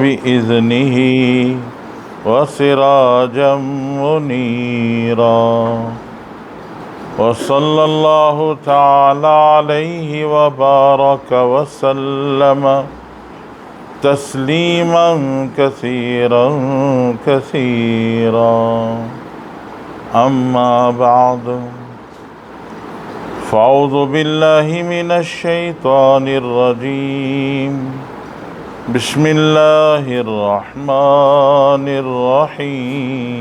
بإذنه وسراجا منيرا وصلى الله تعالى عليه وبارك وسلم تسليما كثيرا كثيرا أما بعد فأعوذ بالله من الشيطان الرجيم بسم الله الرحمن الرحيم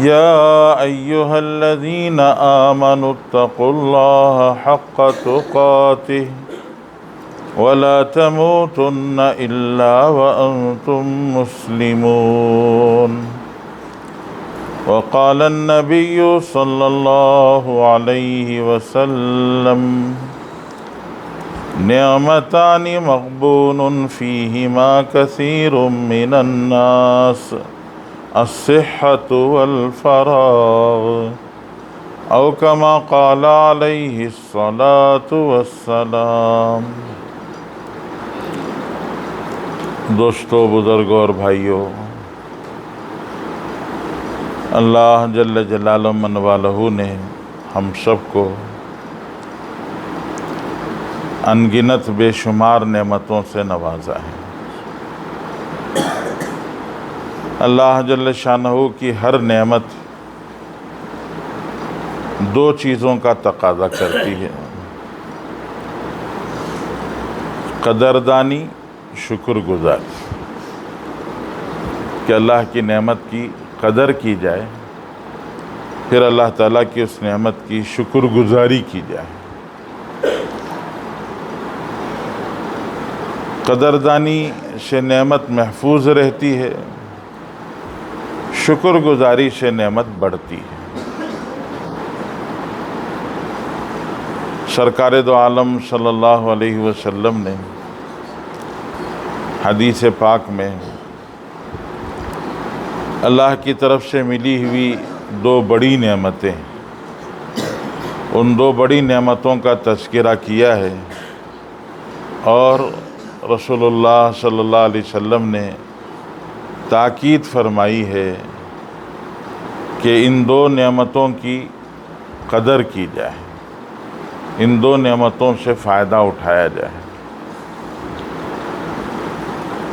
يا أيها الذين آمنوا اتقوا الله حق تقاته ولا تموتن إلا وأنتم مسلمون وقال النبي صلى الله عليه وسلم نعمتان مغبون فيهما كثير من الناس الصحة والفراغ أو كما قال عليه الصلاة والسلام۔ دوستو، بزرگوں اور بھائیوں، اللہ جل جلالہ من والہ نے ہم سب کو انگنت بے شمار نعمتوں سے نوازا ہے۔ اللہ جل شانہ کی ہر نعمت دو چیزوں کا تقاضا کرتی ہے: قدردانی، شکر گزاری، کہ اللہ کی نعمت کی قدر کی جائے، پھر اللہ تعالیٰ کی اس نعمت کی شکر گزاری کی جائے۔ قدردانی سے نعمت محفوظ رہتی ہے، شکر گزاری سے نعمت بڑھتی ہے۔ سرکار دو عالم صلی اللہ علیہ وسلم نے حدیث پاک میں اللہ کی طرف سے ملی ہوئی دو بڑی نعمتیں، ان دو بڑی نعمتوں کا تذکرہ کیا ہے، اور رسول اللہ صلی اللہ علیہ وسلم نے تاکید فرمائی ہے کہ ان دو نعمتوں کی قدر کی جائے، ان دو نعمتوں سے فائدہ اٹھایا جائے۔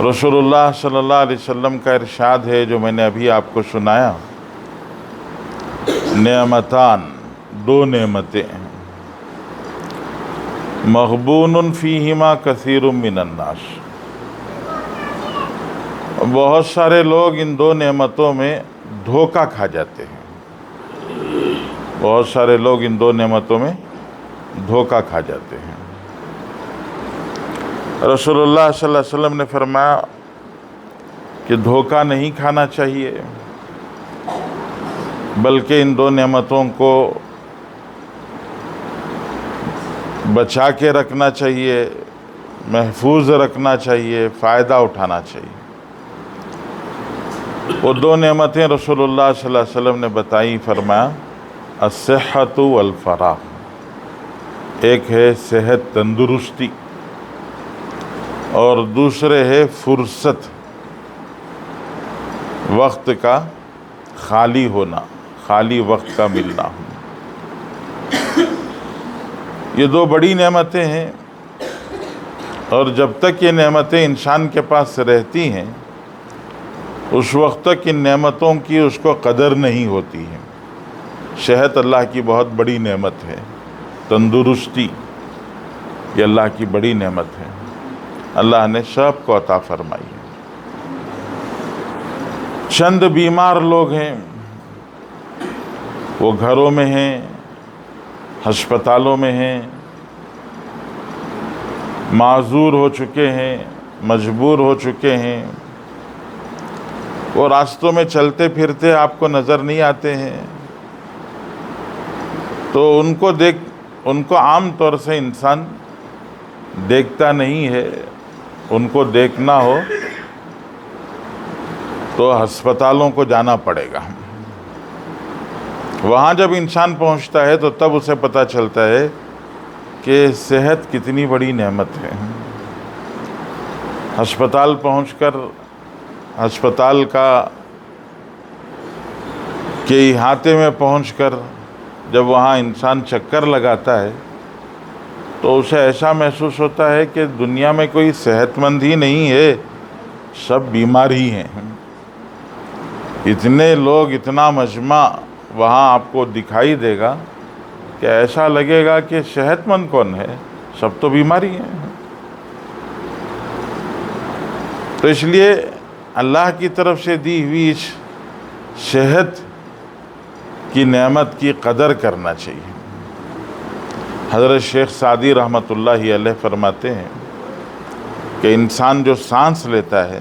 رسول اللہ صلی اللہ علیہ وسلم کا ارشاد ہے جو میں نے ابھی آپ کو سنایا، نعمتان، دو نعمتیں، مغبون فیہما کثیر من الناس، بہت سارے لوگ ان دو نعمتوں میں دھوکہ کھا جاتے ہیں، بہت سارے لوگ ان دو نعمتوں میں دھوکہ کھا جاتے ہیں۔ رسول اللہ صلی اللہ علیہ وسلم نے فرمایا کہ دھوکہ نہیں کھانا چاہیے، بلکہ ان دو نعمتوں کو بچا کے رکھنا چاہیے، محفوظ رکھنا چاہیے، فائدہ اٹھانا چاہیے۔ وہ دو نعمتیں رسول اللہ صلی اللہ علیہ وسلم نے بتائی، فرمایا الصحت والفراغ، ایک ہے صحت، تندرستی، اور دوسرے ہے فرصت، وقت کا خالی ہونا، خالی وقت کا ملنا۔ یہ دو بڑی نعمتیں ہیں، اور جب تک یہ نعمتیں انسان کے پاس رہتی ہیں اس وقت تک ان نعمتوں کی اس کو قدر نہیں ہوتی ہے۔ صحت اللہ کی بہت بڑی نعمت ہے، تندرستی یہ اللہ کی بڑی نعمت ہے، اللہ نے سب کو عطا فرمائی ہے۔ چند بیمار لوگ ہیں، وہ گھروں میں ہیں، ہسپتالوں میں ہیں، معذور ہو چکے ہیں، مجبور ہو چکے ہیں، وہ راستوں میں چلتے پھرتے آپ کو نظر نہیں آتے ہیں، تو ان کو عام طور سے انسان دیکھتا نہیں ہے۔ ان کو دیکھنا ہو تو ہسپتالوں کو جانا پڑے گا۔ وہاں جب انسان پہنچتا ہے تو تب اسے پتہ چلتا ہے کہ صحت کتنی بڑی نعمت ہے۔ ہسپتال پہنچ کر ہسپتال کے احاطے میں پہنچ کر جب وہاں انسان چکر لگاتا ہے تو اسے ایسا محسوس ہوتا ہے کہ دنیا میں کوئی صحت مند ہی نہیں ہے، سب بیمار ہی ہیں۔ اتنے لوگ، اتنا مجمع وہاں آپ کو دکھائی دے گا کہ ایسا لگے گا کہ صحت مند کون ہے، سب تو بیماری ہیں۔ تو اس لیے اللہ کی طرف سے دی ہوئی اس صحت کی نعمت کی قدر کرنا چاہیے۔ حضرت شیخ سعدی رحمۃ اللہ علیہ فرماتے ہیں کہ انسان جو سانس لیتا ہے،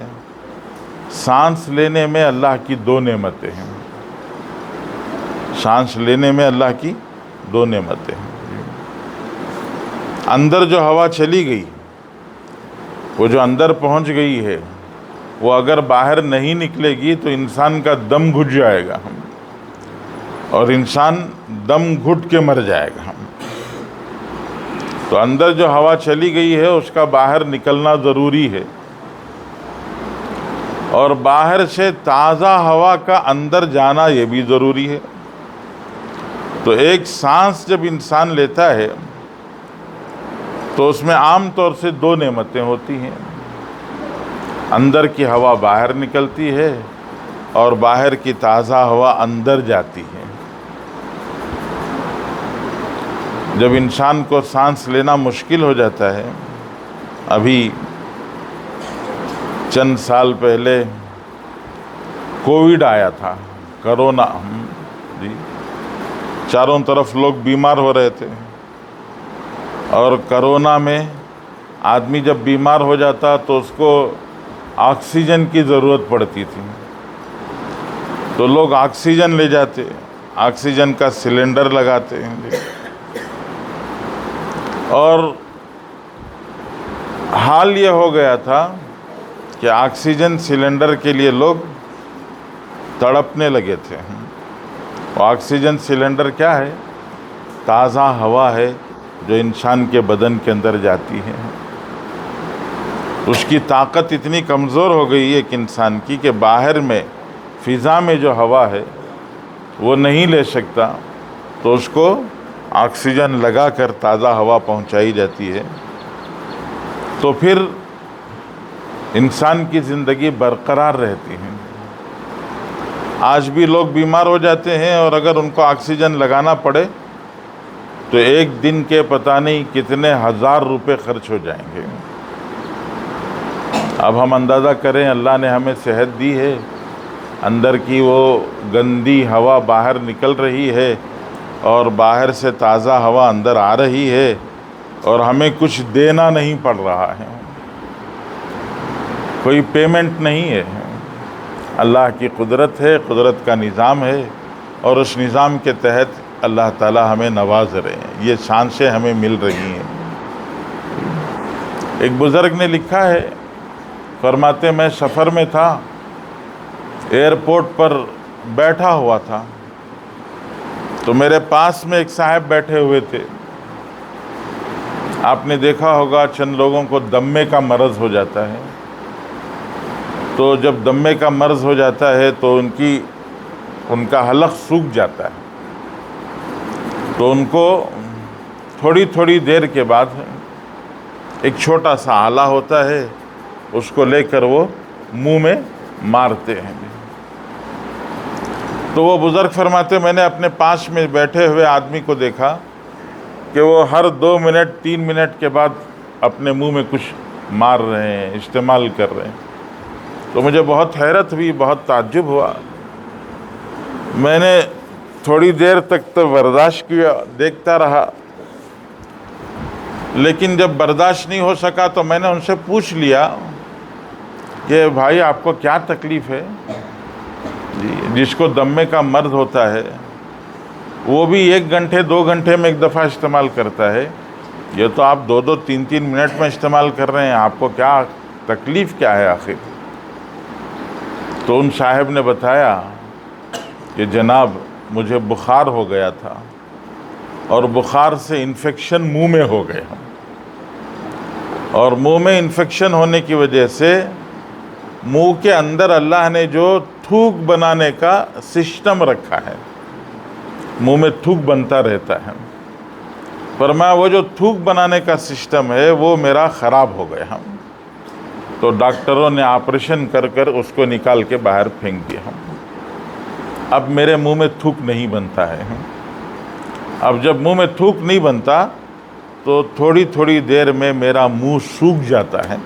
سانس لینے میں اللہ کی دو نعمتیں ہیں۔ سانس لینے میں اللہ کی دو نعمتیں ہیں۔ اندر جو ہوا چلی گئی، وہ جو اندر پہنچ گئی ہے، وہ اگر باہر نہیں نکلے گی تو انسان کا دم گھٹ جائے گا اور انسان دم گھٹ کے مر جائے گا۔ تو اندر جو ہوا چلی گئی ہے اس کا باہر نکلنا ضروری ہے، اور باہر سے تازہ ہوا کا اندر جانا یہ بھی ضروری ہے۔ تو ایک سانس جب انسان لیتا ہے تو اس میں عام طور سے دو نعمتیں ہوتی ہیں، اندر کی ہوا باہر نکلتی ہے اور باہر کی تازہ ہوا اندر جاتی ہے۔ جب انسان کو سانس لینا مشکل ہو جاتا ہے، ابھی چند سال پہلے کووڈ آیا تھا، کرونا، جی، چاروں طرف لوگ بیمار ہو رہے تھے، اور کرونا میں آدمی جب بیمار ہو جاتا تو اس کو آکسیجن کی ضرورت پڑتی تھی، تو لوگ آکسیجن لے جاتے، آکسیجن کا سلنڈر لگاتے ہیں، اور حال یہ ہو گیا تھا کہ آکسیجن سلنڈر کے لیے لوگ تڑپنے لگے تھے۔ آکسیجن سلنڈر کیا ہے؟ تازہ ہوا ہے جو انسان کے بدن کے اندر جاتی ہے۔ اس کی طاقت اتنی کمزور ہو گئی ہے کہ انسان کی، کہ باہر میں فضا میں جو ہوا ہے وہ نہیں لے سکتا، تو اس کو آکسیجن لگا کر تازہ ہوا پہنچائی جاتی ہے، تو پھر انسان کی زندگی برقرار رہتی ہے۔ آج بھی لوگ بیمار ہو جاتے ہیں، اور اگر ان کو آکسیجن لگانا پڑے تو ایک دن کے پتہ نہیں کتنے ہزار روپے خرچ ہو جائیں گے۔ اب ہم اندازہ کریں، اللہ نے ہمیں صحت دی ہے، اندر کی وہ گندی ہوا باہر نکل رہی ہے اور باہر سے تازہ ہوا اندر آ رہی ہے، اور ہمیں کچھ دینا نہیں پڑ رہا ہے، کوئی پیمنٹ نہیں ہے۔ اللہ کی قدرت ہے، قدرت کا نظام ہے، اور اس نظام کے تحت اللہ تعالی ہمیں نواز رہے ہیں، یہ شانسیں ہمیں مل رہی ہیں۔ ایک بزرگ نے لکھا ہے، فرماتے میں سفر میں تھا، ایئرپورٹ پر بیٹھا ہوا تھا، تو میرے پاس میں ایک صاحب بیٹھے ہوئے تھے۔ آپ نے دیکھا ہوگا چند لوگوں کو دمے کا مرض ہو جاتا ہے، تو جب دمے کا مرض ہو جاتا ہے تو ان کا حلق سوکھ جاتا ہے، تو ان کو تھوڑی تھوڑی دیر کے بعد ایک چھوٹا سا آلہ ہوتا ہے، اس کو لے کر وہ منہ میں مارتے ہیں۔ تو وہ بزرگ فرماتے میں نے اپنے پاس میں بیٹھے ہوئے آدمی کو دیکھا کہ وہ ہر 2 منٹ 3 منٹ کے بعد اپنے منہ میں کچھ مار رہے ہیں، استعمال کر رہے ہیں۔ تو مجھے بہت حیرت ہوئی، بہت تعجب ہوا۔ میں نے تھوڑی دیر تک تو برداشت کیا، دیکھتا رہا، لیکن جب برداشت نہیں ہو سکا تو میں نے ان سے پوچھ لیا کہ بھائی آپ کو کیا تکلیف ہے؟ جس کو دمے کا مرض ہوتا ہے وہ بھی 1 گھنٹے 2 گھنٹے میں ایک دفعہ استعمال کرتا ہے، یہ تو آپ 2 3 منٹ میں استعمال کر رہے ہیں، آپ کو کیا تکلیف کیا ہے آخر؟ تو ان صاحب نے بتایا کہ جناب مجھے بخار ہو گیا تھا، اور بخار سے انفیکشن منہ میں ہو گیا، اور منہ میں انفیکشن ہونے کی وجہ سے منہ کے اندر اللہ نے جو تھوک بنانے کا سسٹم رکھا ہے، منہ میں تھوک بنتا رہتا ہے، فرمایا وہ جو تھوک بنانے کا سسٹم ہے وہ میرا خراب ہو گیا، تو ڈاکٹروں نے آپریشن کر کر اس کو نکال کے باہر پھینک دیا، اب میرے منہ میں تھوک نہیں بنتا ہے۔ اب جب منہ میں تھوک نہیں بنتا تو تھوڑی تھوڑی دیر میں میرا منہ سوکھ جاتا ہے،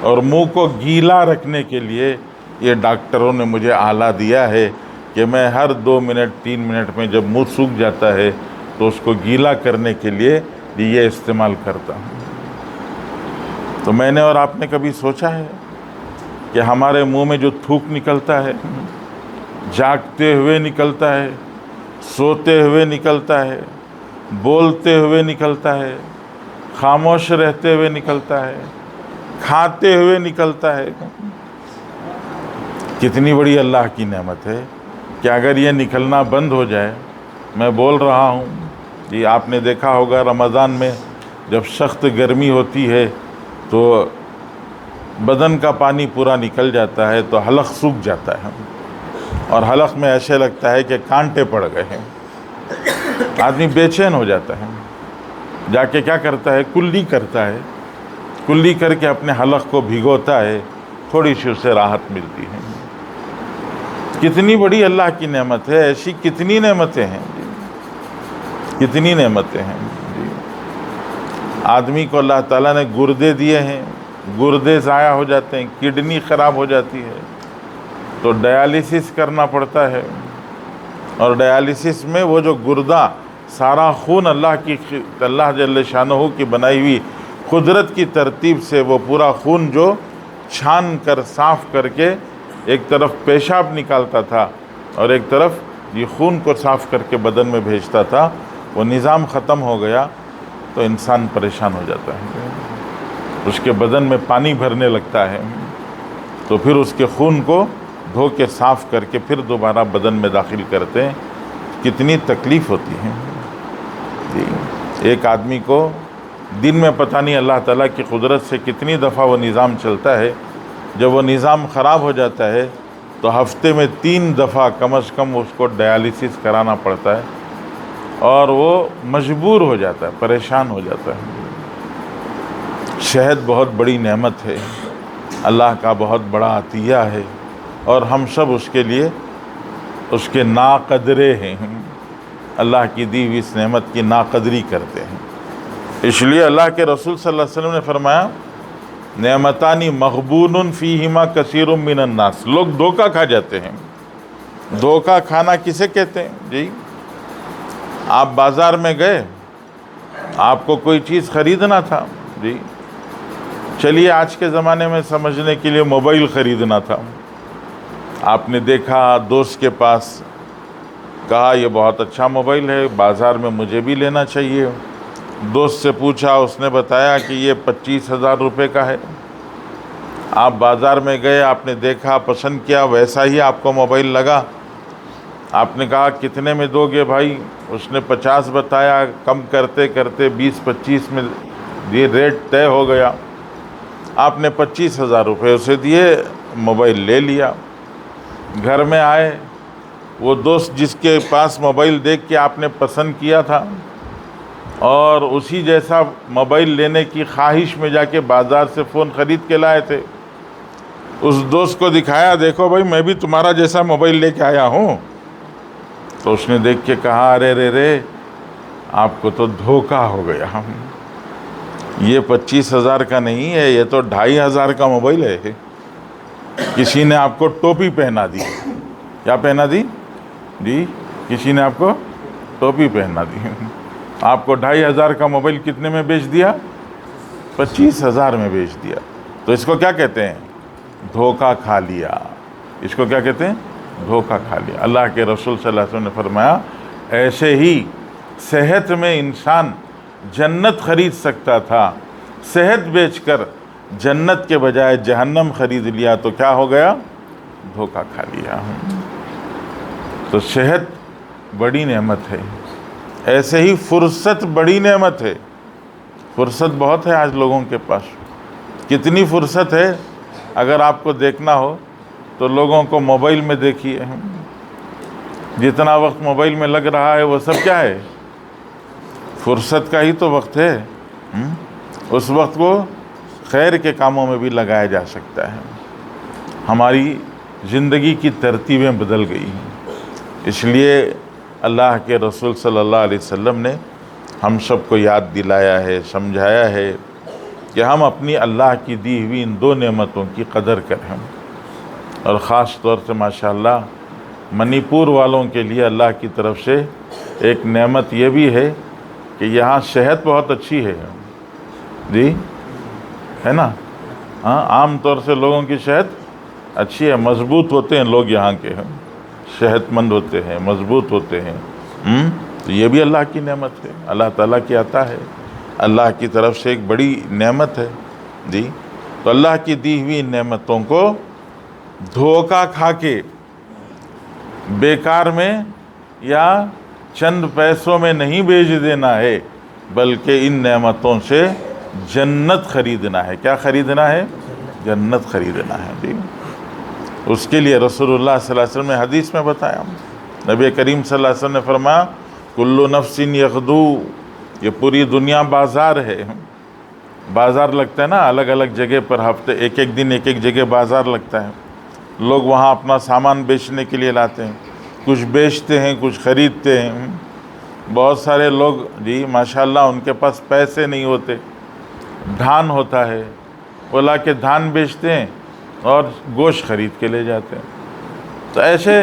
اور منہ کو گیلا رکھنے کے لیے یہ ڈاکٹروں نے مجھے آلہ دیا ہے کہ میں ہر 2 منٹ 3 منٹ میں جب منہ سوکھ جاتا ہے تو اس کو گیلا کرنے کے لیے یہ استعمال کرتا ہوں۔ تو میں نے اور آپ نے کبھی سوچا ہے کہ ہمارے منہ میں جو تھوک نکلتا ہے، جاگتے ہوئے نکلتا ہے، سوتے ہوئے نکلتا ہے، بولتے ہوئے نکلتا ہے، خاموش رہتے ہوئے نکلتا ہے، کھاتے ہوئے نکلتا ہے، کتنی بڑی اللہ کی نعمت ہے کہ اگر یہ نکلنا بند ہو جائے، میں بول رہا ہوں جی، آپ نے دیکھا ہوگا رمضان میں جب سخت گرمی ہوتی ہے تو بدن کا پانی پورا نکل جاتا ہے تو حلق سوکھ جاتا ہے، اور حلق میں ایسے لگتا ہے کہ کانٹے پڑ گئے ہیں، آدمی بے چین ہو جاتا ہے، جا کے کیا کرتا ہے، کلی کرتا ہے، کلی کر کے اپنے حلق کو بھگوتا ہے، تھوڑی سی اسے راحت ملتی ہے۔ کتنی بڑی اللہ کی نعمت ہے، ایسی کتنی نعمتیں ہیں جی، کتنی نعمتیں ہیں جی۔ آدمی کو اللہ تعالیٰ نے گردے دیے ہیں، گردے ضائع ہو جاتے ہیں، کڈنی خراب ہو جاتی ہے تو ڈیالیسس کرنا پڑتا ہے، اور ڈیالیسس میں وہ جو گردہ سارا خون اللہ جل شانہ کی بنائی ہوئی قدرت کی ترتیب سے وہ پورا خون جو چھان کر صاف کر کے ایک طرف پیشاب نکالتا تھا اور ایک طرف یہ خون کو صاف کر کے بدن میں بھیجتا تھا، وہ نظام ختم ہو گیا تو انسان پریشان ہو جاتا ہے، اس کے بدن میں پانی بھرنے لگتا ہے، تو پھر اس کے خون کو دھو کے صاف کر کے پھر دوبارہ بدن میں داخل کرتے ہیں، کتنی تکلیف ہوتی ہے جی۔ ایک آدمی کو دن میں پتہ نہیں اللہ تعالیٰ کی قدرت سے کتنی دفعہ وہ نظام چلتا ہے، جب وہ نظام خراب ہو جاتا ہے تو ہفتے میں 3 دفعہ کم از کم اس کو ڈیالیسس کرانا پڑتا ہے، اور وہ مجبور ہو جاتا ہے، پریشان ہو جاتا ہے۔ شہد بہت بڑی نعمت ہے، اللہ کا بہت بڑا عطیہ ہے، اور ہم سب اس کے لیے اس کے ناقدرے ہیں، اللہ کی دی ہوئی اس نعمت کی ناقدری کرتے ہیں۔ اس لیے اللہ کے رسول صلی اللہ علیہ وسلم نے فرمایا، نعمتانی مغبون فیہما کثیر من الناس، لوگ دھوکہ کھا جاتے ہیں۔ دھوکہ کھانا کسے کہتے ہیں جی؟ آپ بازار میں گئے، آپ کو کوئی چیز خریدنا تھا جی، چلیے آج کے زمانے میں سمجھنے کے لیے موبائل خریدنا تھا، آپ نے دیکھا دوست کے پاس، کہا یہ بہت اچھا موبائل ہے، بازار میں مجھے بھی لینا چاہیے۔ دوست سے پوچھا، اس نے بتایا کہ یہ 25,000 روپے کا ہے۔ آپ بازار میں گئے، آپ نے دیکھا، پسند کیا، ویسا ہی آپ کو موبائل لگا، آپ نے کہا کتنے میں دو گے بھائی؟ اس نے 50 بتایا، کم کرتے کرتے 20-25 میں یہ ریٹ طے ہو گیا، آپ نے 25,000 روپے اسے دیے، موبائل لے لیا۔ گھر میں آئے، وہ دوست جس کے پاس موبائل دیکھ کے آپ نے پسند کیا تھا اور اسی جیسا موبائل لینے کی خواہش میں جا کے بازار سے فون خرید کے لائے تھے، اس دوست کو دکھایا، دیکھو بھائی میں بھی تمہارا جیسا موبائل لے کے آیا ہوں، تو اس نے دیکھ کے کہا، ارے رے آپ کو تو دھوکہ ہو گیا، یہ 25,000 کا نہیں ہے، یہ تو 2,500 کا موبائل ہے۔ کسی نے آپ کو ٹوپی پہنا دی، کیا پہنا دی جی؟ کسی نے آپ کو ٹوپی پہنا دی، آپ کو 2,500 کا موبائل کتنے میں بیچ دیا؟ 25,000 میں بیچ دیا۔ تو اس کو کیا کہتے ہیں؟ دھوکہ کھا لیا۔ اس کو کیا کہتے ہیں؟ دھوکہ کھا لیا۔ اللہ کے رسول صلی اللہ علیہ وسلم نے فرمایا، ایسے ہی صحت میں انسان جنت خرید سکتا تھا، صحت بیچ کر جنت کے بجائے جہنم خرید لیا تو کیا ہو گیا؟ دھوکہ کھا لیا۔ تو صحت بڑی نعمت ہے، ایسے ہی فرصت بڑی نعمت ہے۔ فرصت بہت ہے آج لوگوں کے پاس. کتنی فرصت ہے. اگر آپ کو دیکھنا ہو تو لوگوں کو موبائل میں دیکھیے. جتنا وقت موبائل میں لگ رہا ہے وہ سب کیا ہے؟ فرصت کا ہی تو وقت ہے. اس وقت کو خیر کے کاموں میں بھی لگایا جا سکتا ہے. ہماری زندگی کی ترتیبیں بدل گئی ہیں. اس لیے اللہ کے رسول صلی اللہ علیہ وسلم نے ہم سب کو یاد دلایا ہے، سمجھایا ہے کہ ہم اپنی اللہ کی دی ہوئی ان 2 نعمتوں کی قدر کریں. اور خاص طور سے ماشاءاللہ منی پور والوں کے لیے اللہ کی طرف سے ایک نعمت یہ بھی ہے کہ یہاں صحت بہت اچھی ہے. جی ہے نا. ہاں، عام طور سے لوگوں کی صحت اچھی ہے، مضبوط ہوتے ہیں لوگ یہاں کے، صحت مند ہوتے ہیں، مضبوط ہوتے ہیں. تو یہ بھی اللہ کی نعمت ہے، اللہ تعالیٰ کی عطا ہے، اللہ کی طرف سے ایک بڑی نعمت ہے. جی تو اللہ کی دی ہوئی نعمتوں کو دھوکہ کھا کے بیکار میں یا چند پیسوں میں نہیں بیچ دینا ہے، بلکہ ان نعمتوں سے جنت خریدنا ہے. کیا خریدنا ہے؟ جنت خریدنا ہے. جی اس کے لیے رسول اللہ صلی اللہ علیہ وسلم نے حدیث میں بتایا. نبی کریم صلی اللہ علیہ وسلم نے فرمایا کل نفس یغدو. یہ پوری دنیا بازار ہے. بازار لگتا ہے نا الگ الگ جگہ پر، ہفتے ایک ایک دن ایک ایک جگہ بازار لگتا ہے. لوگ وہاں اپنا سامان بیچنے کے لیے لاتے ہیں، کچھ بیچتے ہیں کچھ خریدتے ہیں. بہت سارے لوگ جی ماشاءاللہ ان کے پاس پیسے نہیں ہوتے، دھان ہوتا ہے، وہ لا کے دھان بیچتے ہیں اور گوشت خرید کے لے جاتے ہیں. تو ایسے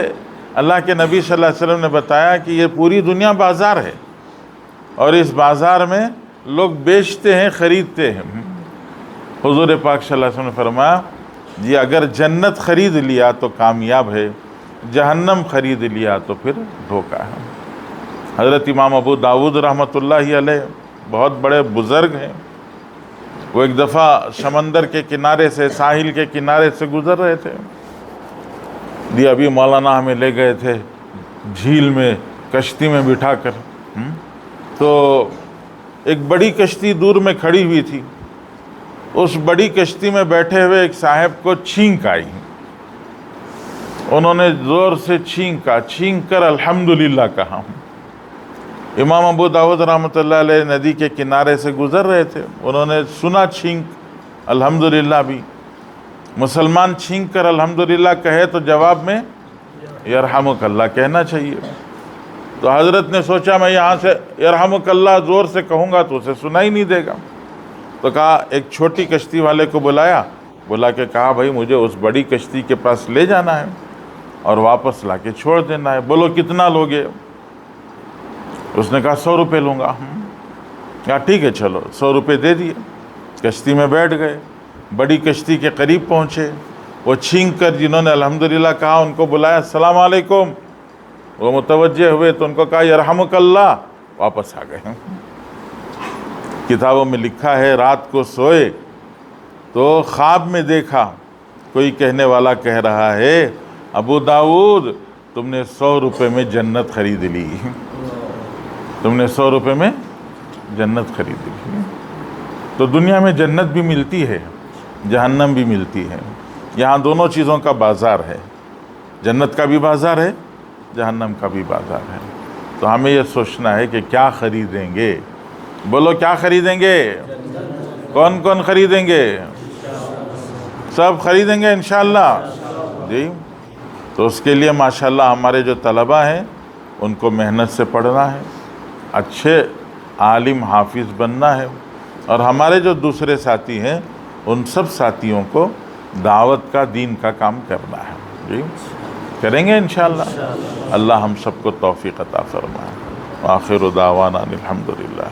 اللہ کے نبی صلی اللہ علیہ وسلم نے بتایا کہ یہ پوری دنیا بازار ہے، اور اس بازار میں لوگ بیچتے ہیں خریدتے ہیں. حضور پاک صلی اللہ علیہ وسلم نے فرمایا جی اگر جنت خرید لیا تو کامیاب ہے، جہنم خرید لیا تو پھر دھوکہ ہے. حضرت امام ابو داود رحمۃ اللہ علیہ بہت بڑے بزرگ ہیں. وہ ایک دفعہ سمندر کے کنارے سے، ساحل کے کنارے سے گزر رہے تھے. جی ابھی مولانا ہمیں لے گئے تھے جھیل میں کشتی میں بٹھا کر. تو ایک بڑی کشتی دور میں کھڑی ہوئی تھی. اس بڑی کشتی میں بیٹھے ہوئے ایک صاحب کو چھینک آئی. انہوں نے زور سے چھینک کر الحمدللہ کہا. امام ابو داود رحمۃ اللہ علیہ ندی کے کنارے سے گزر رہے تھے. انہوں نے سنا چھینک الحمدللہ بھی. مسلمان چھینک کر الحمدللہ کہے تو جواب میں یرحمک اللہ کہنا چاہیے. تو حضرت نے سوچا میں یہاں سے یرحمک اللہ زور سے کہوں گا تو اسے سنا ہی نہیں دے گا. تو کہا ایک چھوٹی کشتی والے کو بلا کے کہا بھائی مجھے اس بڑی کشتی کے پاس لے جانا ہے اور واپس لا کے چھوڑ دینا ہے. بولو کتنا لوگے؟ اس نے کہا 100 روپے لوں گا. کہا ٹھیک ہے چلو 100 روپے دے دیے. کشتی میں بیٹھ گئے، بڑی کشتی کے قریب پہنچے. وہ چھینک کر جنہوں نے الحمدللہ کہا ان کو بلایا السلام علیکم. وہ متوجہ ہوئے تو ان کو کہا یرحمک اللہ، واپس آ گئے. کتابوں میں لکھا ہے رات کو سوئے تو خواب میں دیکھا کوئی کہنے والا کہہ رہا ہے ابو داؤد تم نے 100 روپے میں جنت خرید لی. تم نے 100 روپے میں جنت خرید لی. تو دنیا میں جنت بھی ملتی ہے، جہنم بھی ملتی ہے. یہاں دونوں چیزوں کا بازار ہے، جنت کا بھی بازار ہے، جہنم کا بھی بازار ہے. تو ہمیں یہ سوچنا ہے کہ کیا خریدیں گے. بولو کیا خریدیں گے؟ کون کون خریدیں گے؟ سب خریدیں گے انشاءاللہ. جی تو اس کے لیے ماشاءاللہ ہمارے جو طلبہ ہیں ان کو محنت سے پڑھنا ہے، اچھے عالم حافظ بننا ہے، اور ہمارے جو دوسرے ساتھی ہیں ان سب ساتھیوں کو دعوت کا دین کا کام کرنا ہے. جی کریں گے انشاءاللہ. اللہ ہم سب کو توفیق عطا فرمائے. آخر دعوانا الحمدللہ.